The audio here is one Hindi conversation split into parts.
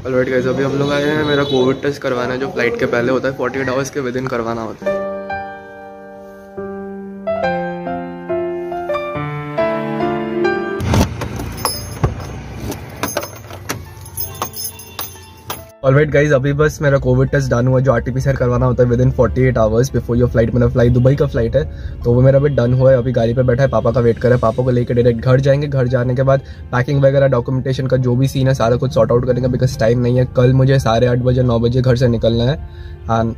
ऑलराइट गाइस, अभी हम लोग आए हैं मेरा कोविड टेस्ट करवाना है जो फ्लाइट के पहले होता है, 48 आवर्स के विद इन करवाना होता है। ऑलराइट गाइज, अभी बस मेरा कोविड टेस्ट डन हुआ जो RT-PCR करवाना होता है with in 48 hours before your flight. मेरा फ्लाइट दुबई का फ्लाइट है तो वो मेरा अभी डन हुआ है। अभी गाड़ी पे बैठा है, पापा का वेट कर रहा है। पापा को लेकर डायरेक्ट घर जाएंगे। घर जाने के बाद पैकिंग वगैरह डॉक्यूमेंटेशन का जो भी सीन है सारा कुछ सॉर्ट आउट करेंगे बिकॉज टाइम नहीं है। कल मुझे 8:30 बजे 9 बजे घर से निकलना है and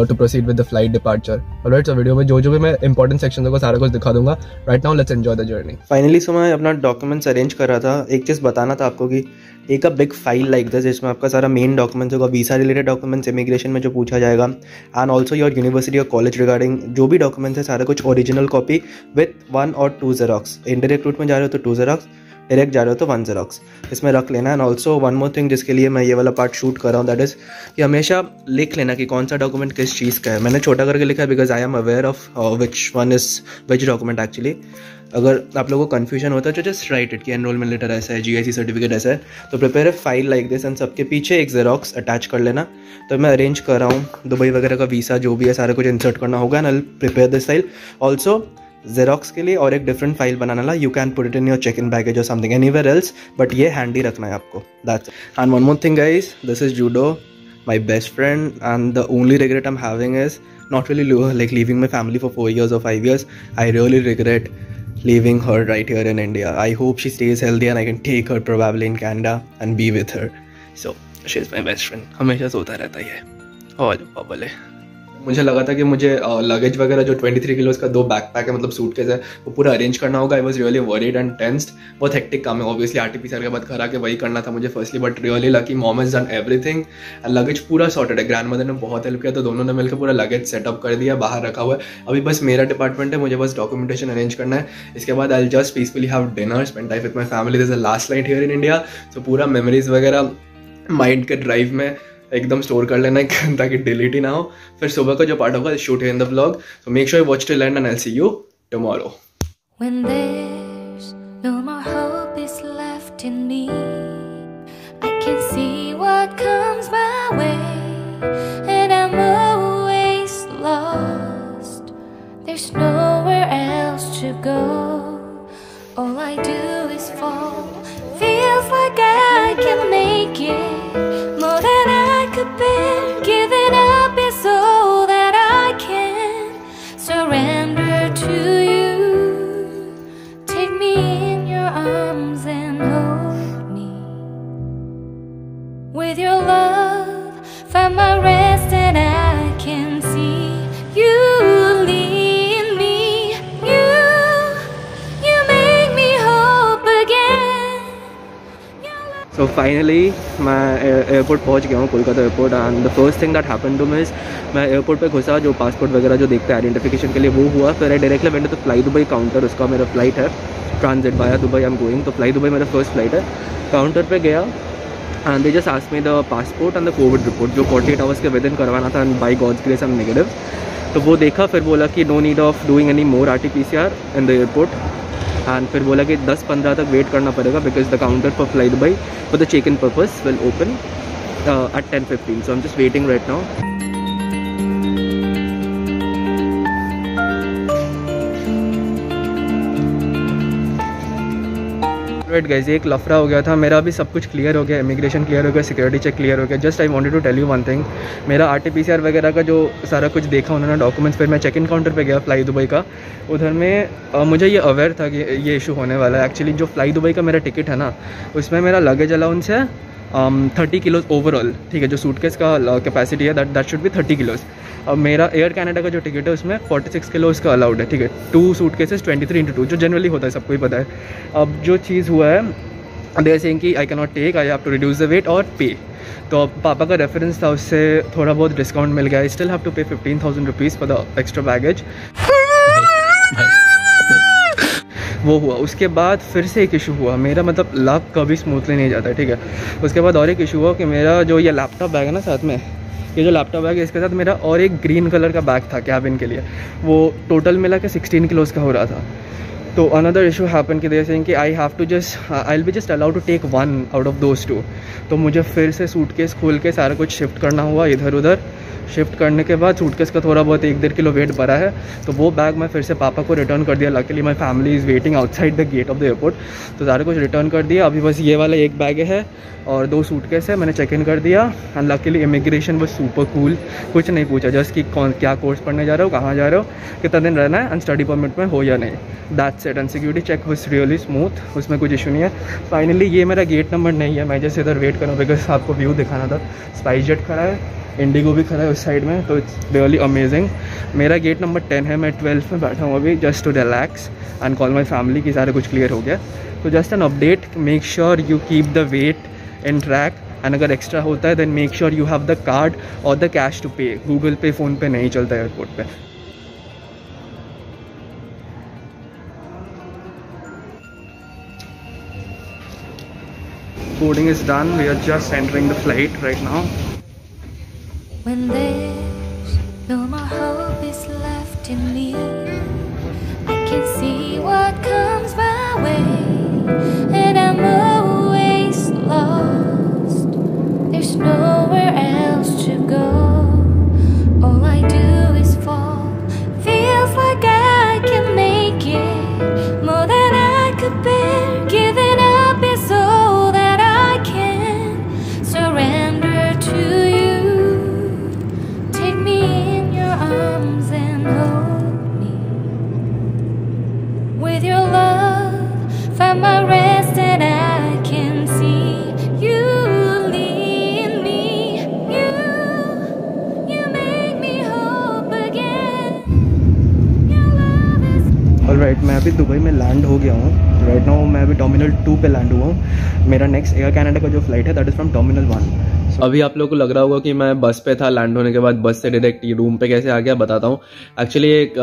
to proceed with the flight departure. Alright, so video में जो भी मैं इंपॉर्टेंट सेक्शन होगा सारा कुछ दिखा दूंगा। Right now let's enjoy the journey. Finally so मैं अपना डॉक्यूमेंट्स अरेंज कर रहा था। एक चीज़ बताना था आपको कि एक a big file like this जिसमें आपका सारा मेन डॉक्यूमेंट्स होगा, वीसा रिलेटेड डॉक्यूमेंट्स, इमिग्रेशन में जो पूछा जाएगा एंड ऑल्सो योर यूनिवर्सिटी और कॉलेज रिगार्डिंग जो भी डॉक्यूमेंट्स है सारा कुछ ओरिजिनल कॉपी विथ 1 और 2 जेरोक्स। इनडायरेक्ट रूट में जा रहे हो तो 2 जेरोक्स, डायरेक्ट जा रहे हो तो 1 जेरोक्स इसमें रख लेना। And also one more thing जिसके लिए मैं ये वाला पार्ट शूट कर रहा हूँ दैट इज़ कि हमेशा लिख लेना कि कौन सा डॉक्यूमेंट किस चीज़ का है। मैंने छोटा करके लिखा है because I am aware of which one is which document actually. अगर आप लोगों को कन्फ्यूजन होता है तो जस्ट राइट इट कि एनरोलमेंट लेटर ऐसा है, GIC सर्टिफिकेट ऐसा है, तो prepare a file like this and सबके पीछे एक जेरोक्स अटैच कर लेना। तो मैं अरेंज कर रहा हूँ दुबई वगैरह का वीसा जो भी है सारा कुछ इंसर्ट करना होगा and I will prepare this file. Also xerox के लिए और एक डिफरेंट फाइल बनाना ला, you can put it in your check in baggage और समथिंग एनीवेयर एल्स, बट ये हैंडी रखना है आपको। That's and one more thing guys, this is Judo, my best friend, and the only regret I'm having is not really like leaving my family for 4 years or 5 years. I really regret leaving her right here in India. I hope she stays healthy and I can take her probably in Canada and be with her. So she's my best friend. हमेशा सोता रहता है और बोले मुझे लगा था कि मुझे लगेज वगैरह जो 23 किलोज का 2 बैकपैक है मतलब सूटकेस है वो पूरा अरेंज करना होगा। I was really worried and tensed. बहुत हेक्टिक काम है ऑब्वियसली, RT-PCR के बाद घर आके वही करना था मुझे firstly, but really lucky mom has done everything and luggage पूरा सॉर्टेड है। ग्रैंड मदर ने बहुत हेल्प किया तो दोनों ने मिलकर पूरा लगेज सेटअप कर दिया, बाहर रखा हुआ है। अभी बस मेरा डिपार्टमेंट है, मुझे बस डॉक्यूमेंटेशन अरेंज करना है। इसके बाद I will just peacefully have dinner, spend time with my family. This is the last night here in India, so पूरा मेमोरीज वगैरह माइंड के ड्राइव में एकदम स्टोर कर लेना है ताकि डिलीट ही ना हो। फिर सुबह का जो पार्ट होगा shoot in the vlog, so make sure you watch till and and I will see you tomorrow. When there's no more hope is left in me, I can see what comes my way and I'm always lost. There's nowhere else to go. All I do is fall. Feels like I can make it more than I could bear. Giving up is all that I can surrender to you. Take me in your arms and hold me with your love. Find my rest and I can see you lead me. You make me hope again. So finally मैं एयरपोर्ट पहुंच गया हूँ, Kolkata airport. And the first thing that happened to me is मैं एयरपोर्ट पे घुसा, जो पासपोर्ट वगैरह जो देखते हैं आइडेंटिफिकेशन के लिए वो हुआ। फिर I directly went to fly Dubai counter, उसका मेरा फ्लाइट है transit via Dubai I am going, तो फ्लाई दुबई मेरा फर्स्ट फ्लाइट है। काउंटर पे गया and they just asked me the passport and the covid report जो 48 आवर्स के विद इन करवाना था and by God's grace I am negative. तो वो देखा, फिर बोला कि no need of doing any more RT-PCR in the airport and फिर बोला कि 10-15 तक वेट करना पड़ेगा because the counter for fly Dubai for the check in purpose will open at 10:15. So I'm just waiting right now. Right guys, एक लफड़ा हो गया था मेरा, अभी सब कुछ क्लियर हो गया, इमिग्रेशन क्लियर हो गया, सिक्योरिटी चेक क्लियर हो गया। Just I wanted to tell you one thing, मेरा RT-PCR वगैरह का जो सारा कुछ देखा उन्होंने डॉक्यूमेंट्स, फिर मैं चेक इन काउंटर पे गया फ्लाई दुबई का। उधर में मुझे ये अवेयर था कि ये इशू होने वाला है। एक्चुअली जो फ्लाई दुबई का मेरा टिकट है ना उसमें मेरा लगेज अलाउंस है 30 किलोज ओवरऑल, ठीक है। जो सूटकेस का कैपेसिटी है दैट शुड बी 30 किलोज। अब मेरा एयर कनाडा का जो टिकट है उसमें 46 किलोज का अलाउड है, ठीक है। 2 सूटकेसेस 23x2 जो जनरली होता है, सबको ही पता है। अब जो चीज़ हुआ है दे आर सेइंग कि I can not take, I have to reduce the weight और पे। तो अब पापा का रेफरेंस था, उससे थोड़ा बहुत डिस्काउंट मिल गया। आई स्टिल हैव टू पे 15,000 rupees for the extra baggage. वो हुआ। उसके बाद फिर से एक इशू हुआ, मेरा मतलब लैप कभी स्मूथली नहीं जाता है, ठीक है। उसके बाद और एक इशू हुआ कि मेरा जो ये लैपटॉप बैग है ना साथ में, ये जो लैपटॉप बैग है इसके साथ मेरा और एक ग्रीन कलर का बैग था कैबिन के लिए, वो टोटल मिला के 16 किलोज़ का हो रहा था। तो अनदर इशू हैपन कि दे सेइंग कि I will be just allowed to take 1 out of those 2। तो मुझे फिर से सूटकेस खोल के सारा कुछ शिफ्ट करना हुआ इधर उधर। शिफ्ट करने के बाद सूटकेस का थोड़ा बहुत 1-1.5 किलो वेट बढ़ा है, तो वो बैग मैं फिर से पापा को रिटर्न कर दिया। Luckily my family is waiting outside the gate of the airport, तो सारा कुछ रिटर्न कर दिया। अभी बस ये वाला एक बैग है और 2 सूटकेस है, मैंने चेक इन कर दिया। एंड लकीली इमिग्रेशन बस सुपर कूल, कुछ नहीं पूछा, जस्ट कि क्या कोर्स पढ़ने जा रहे हो, कहाँ जा रहे हो, कितना दिन रहना है एंड स्टडी परमिट में हो या नहीं, that's it. And security check was really smooth, उसमें कुछ इशू नहीं है। फाइनली ये मेरा गेट नंबर नहीं है, मैं जैसे इधर वेट करूँ बिकॉज आपको व्यू दिखाना था। स्पाइस जेट खड़ा है, इंडिगो भी खड़ा है उस साइड में, तो इट्स रियली अमेजिंग। मेरा गेट नंबर 10 है, मैं 12th में बैठा हूँ अभी, just to relax and call my family की सारा कुछ क्लियर हो गया। तो just an update, make sure you keep the weight in track and अगर एक्स्ट्रा होता है then make sure you have the card और the cash to pay. Google pay, PhonePe नहीं चलता एयरपोर्ट पे। Boarding is done. We are just entering the flight right now. When there's no more hope is left in me, I can see what comes my way, and I'm always lost. There's nowhere else to go. All I do is fall. Feels like I can make it more than I could bear. Giving up is all that I can surrender to you. Take me in your arms and hold me with your love. Find my rest and I can see you lead me. You make me hope again. Your love is alright, मैं अभी दुबई में लैंड हो गया हूँ। राइट नाउ मैं अभी टर्मिनल 2 पे लैंड हुआ हूँ। मेरा नेक्स्ट एयर कनाडा का जो फ्लाइट है दैट इज़ फ्रॉम टर्मिनल 1। अभी आप लोगों को लग रहा होगा कि मैं बस पे था, लैंड होने के बाद बस से डायरेक्ट रूम पे कैसे आ गया बताता हूँ। एक्चुअली एक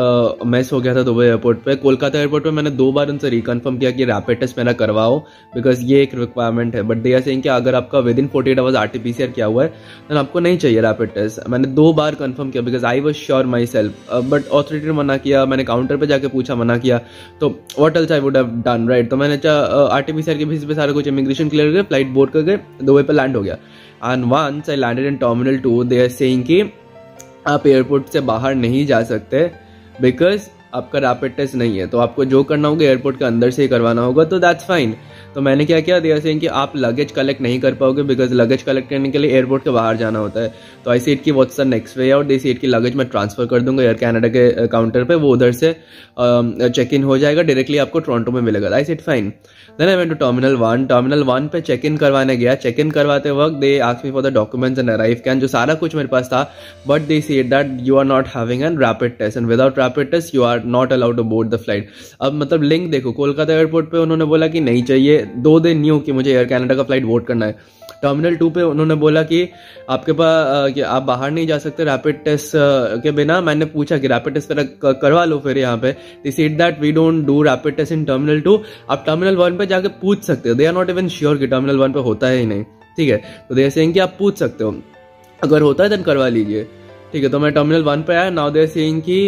मिस हो गया था दुबई एयरपोर्ट पे। कोलकाता एयरपोर्ट पे मैंने 2 बार उनसे रिकन्फर्म किया कि रैपिड टेस्ट मेरा करवाओ बिकॉज ये एक रिक्वायरमेंट है, बट दे आर सेइंग कि अगर आपका विद इन 48 आवर्स RT-PCR किया हुआ है देन आपको नहीं चाहिए रैपिड टेस्ट। मैंने 2 बार कन्फर्म किया because I was sure my self, but authority ने मना किया। मैंने काउंटर पर जाके पूछा, मना किया, तो what else I would have done, right. तो मैंने RT-PCR के बेसिस पे सारा कुछ इमिग्रेशन क्लियर करके फ्लाइट बोर्ड करके दुबई पे लैंड हो गया। And once I landed in terminal 2 they are saying कि आप एयरपोर्ट से बाहर नहीं जा सकते बिकॉज आपका रैपिड टेस्ट नहीं है, तो आपको जो करना होगा एयरपोर्ट के अंदर से ही करवाना होगा। तो दैट्स फाइन। तो मैंने क्या किया, दे आर सेइंग कि आप लगेज कलेक्ट नहीं कर पाओगे बिकॉज लगेज कलेक्ट करने के लिए एयरपोर्ट के बाहर जाना होता है। तो आई सेड कि what's the next way out. They said कि लगेज मैं ट्रांसफर कर दूंगा एयर कनाडा के काउंटर पे, वो उधर से चेक इन हो जाएगा, डायरेक्टली आपको टोरंटो में मिलेगा। I said fine. Then I went to terminal 1। Terminal 1 पे चेक इन करवाने गया। चेक इन करवाते वक्त they asked me for the documents and ArriveCAN, जो सारा कुछ मेरे पास था, but they said that you are not having an rapid test and without rapid test you are not allowed to board the flight. अब मतलब लिंक देखो, कोलकाता एयरपोर्ट पे उन्होंने बोला कि नहीं चाहिए, 2 दिन न्यू कि मुझे एयर कनाडा का फ्लाइट बोर्ड करना है। टर्मिनल 2 पे उन्होंने बोला कि आपके पास कि आप बाहर नहीं जा सकते रैपिड टेस्ट के बिना। मैंने पूछा कि रैपिड टेस्ट करवा लो फिर यहाँ पे। They said that we don't do rapid test in terminal 2। आप टर्मिनल 1 पे जाके पूछ सकते हो, they are not even sure कि टर्मिनल 1 पे होता है ही नहीं, ठीक है। तो दे आर सेइंग कि आप पूछ सकते हो, अगर होता है देन करवा लीजिए, ठीक है। तो मैं टर्मिनल 1 पे आया। नाउ दे आर सेइंग कि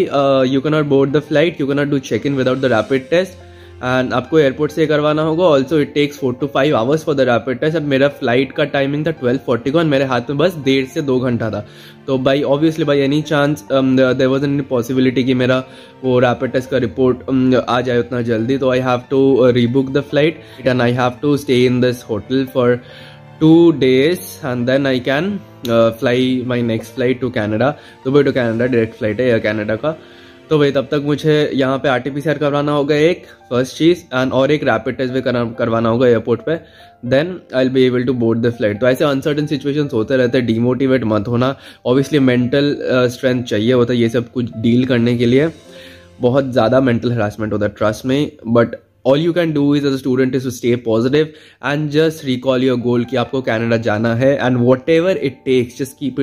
you can not board the flight, you can not do check in without the rapid test and आपको एयरपोर्ट से करवाना होगा। Also it takes 4 to 5 hours for the rapid test. अब मेरा फ्लाइट का टाइमिंग था 12:40 का, मेरे हाथ में बस 1.5 से 2 घंटा था। तो by obviously by any chance there was any possibility कि मेरा वो रैपिड टेस्ट का रिपोर्ट आ जाए उतना जल्दी। तो I have to rebook the flight and I have to stay in this hotel for 2 days and then I can fly my next flight to Canada, Dubai to Canada direct flight है एयर कनाडा का। तो भाई तब तक मुझे यहाँ पे RT-PCR करवाना होगा एक फर्स्ट चीज़, एंड और एक रैपिड टेस्ट भी करवाना होगा एयरपोर्ट पे, then I will be able to board the flight. तो ऐसे अनसर्टन सिचुएशंस होते रहते हैं, डीमोटिवेट मत होना। ऑब्वियसली मेंटल स्ट्रेंथ चाहिए होता है ये सब कुछ डील करने के लिए। बहुत ज़्यादा मेंटल हरासमेंट होता है, ट्रस्ट में, but all you can do is as a student is to stay positive and just recall your goal कि आपको कनाडा जाना है, and whatever it takes just keep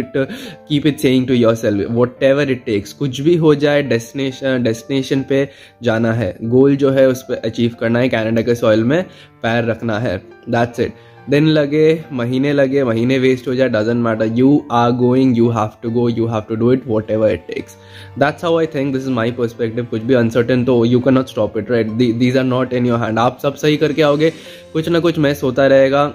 it saying to yourself whatever it takes, कुछ भी हो जाए डेस्टिनेशन पे जाना है, गोल जो है उस पर अचीव करना है, कनाडा के सॉइल में पैर रखना है, that's it। दिन लगे, महीने वेस्ट हो जाए, doesn't matter, you are going, you have to go, you have to do it, whatever it takes. That's how I think, this is my perspective. कुछ भी अनसर्टेन तो you can not stop it, right? These are not in your hand. आप सब सही करके आओगे, कुछ ना कुछ मैस होता रहेगा.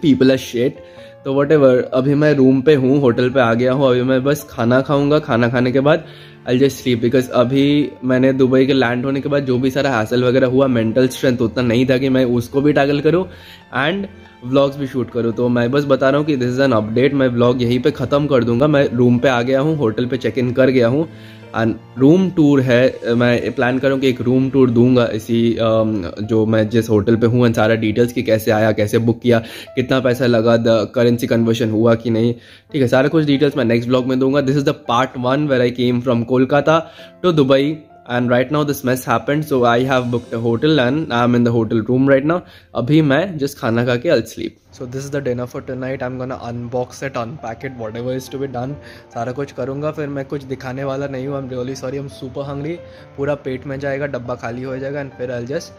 People are shit. तो वट एवर, अभी मैं रूम पे हूँ, होटल पे आ गया हूँ. अभी मैं बस खाना खाऊंगा, खाना खाने के बाद आई जस्ट स्लीप. बिकॉज अभी मैंने दुबई के लैंड होने के बाद जो भी सारा हैसल वगैरह हुआ, मेंटल स्ट्रेंथ उतना नहीं था कि मैं उसको भी टैकल करूँ एंड व्लॉग्स भी शूट करूँ. तो मैं बस बता रहा हूँ कि दिस इज एन अपडेट. मैं व्लॉग यहीं पे ख़त्म कर दूंगा. मैं रूम पे आ गया हूँ, होटल पे चेक इन कर गया हूँ एंड रूम टूर है. मैं प्लान करूँ कि एक रूम टूर दूंगा इसी जो मैं जिस होटल पे हूँ, एंड सारा डिटेल्स कि कैसे आया, कैसे बुक किया, कितना पैसा लगा, द करेंसी कन्वर्शन हुआ कि नहीं, ठीक है. सारा कुछ डिटेल्स मैं नेक्स्ट ब्लॉग में दूंगा. This is the part 1 where I came from Kolkata to Dubai. And right now this mess happened, so I have booked a hotel and I'm in the hotel room right now. अभी मैं just खाना खा के I'll sleep. So this is the dinner for tonight. I'm gonna unbox it, unpack it, whatever is to be done. सारा कुछ करूँगा. फिर मैं कुछ दिखाने वाला नहीं हूँ. I'm really sorry. I'm super hungry. पूरा पेट में जाएगा, डब्बा खाली हो जाएगा and फिर I'll just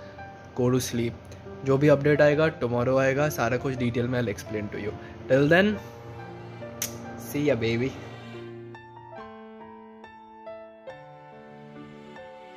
go to sleep. जो भी अपडेट आएगा tomorrow आएगा. सारा कुछ डिटेल में I'll explain to you. Till then, see ya baby.